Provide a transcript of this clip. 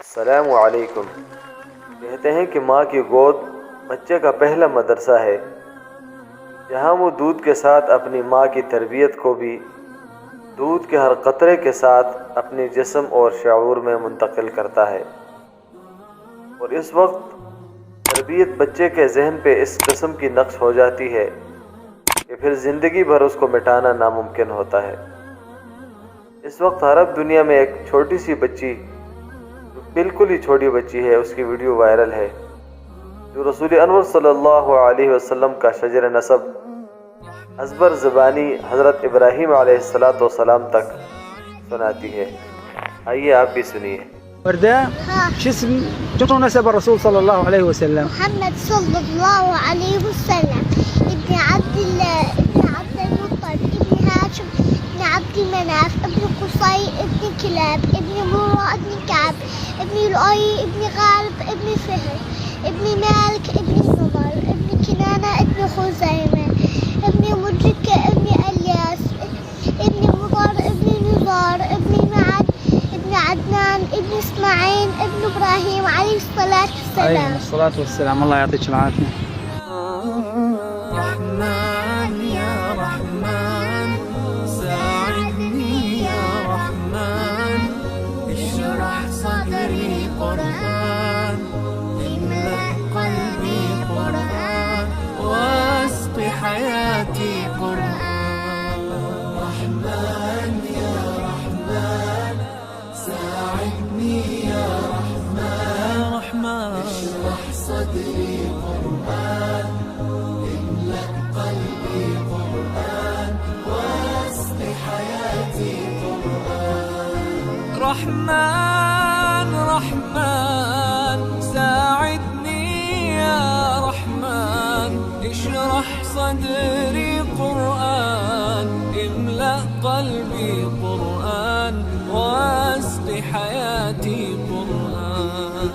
अस्सलामु अलैकुम। कहते हैं कि माँ की गोद बच्चे का पहला मदरसा है, जहाँ वो दूध के साथ अपनी माँ की तरबियत को भी दूध के हर कतरे के साथ अपने जिस्म और शऊर में मुंतकिल करता है। और इस वक्त तरबियत बच्चे के जहन पे इस किस्म की नक्श हो जाती है कि फिर ज़िंदगी भर उसको मिटाना नामुमकिन होता है। इस वक्त अरब दुनिया में एक छोटी सी बच्ची, बिल्कुल ही छोटी बच्ची है, उसकी वीडियो वायरल है, जो रसूल अनवर सल्लल्लाहु अलैहि वसल्लम का शजर नसब अज़बर ज़बानी हज़रत इब्राहीम अलैहिस्सलाम तक सुनाती है। आइए आप भी सुनिए। وردة شو اسم شو نسب الرسول صلى الله عليه وسلم؟ محمد صلى الله عليه وسلم ابن عبد الله ابن عبد المطلب ابن هاشم ابن عبد مناف ابن قصي ابن كلاب ابن مرة ابن كعب ابن لؤي ابن غالب ابن فهر ابن مالك ابن نضر ابن كنانة ابن خزيمة ابن مدركة ابن الياس ابن مضر ابن نزار ابن معد ابن عدنان ابن اسماعيل ابن ابراهيم عليه الصلاة والسلام. عليه الصلاة والسلام. الله يعطيك العافية. رحمن يا رحمن ساعدني يا رحمن اشرح صدري قرآن املأ قلبي قرآن واسق حياتي قرآن. رحمن يا رحمن ساعدني يا رحمن اشرح صدري قرآن املأ قلبي قرآن واسق حياتي قرآن. رحمن رحمن ساعدني يا رحمن اشرح صدري قرآن املأ قلبي قرآن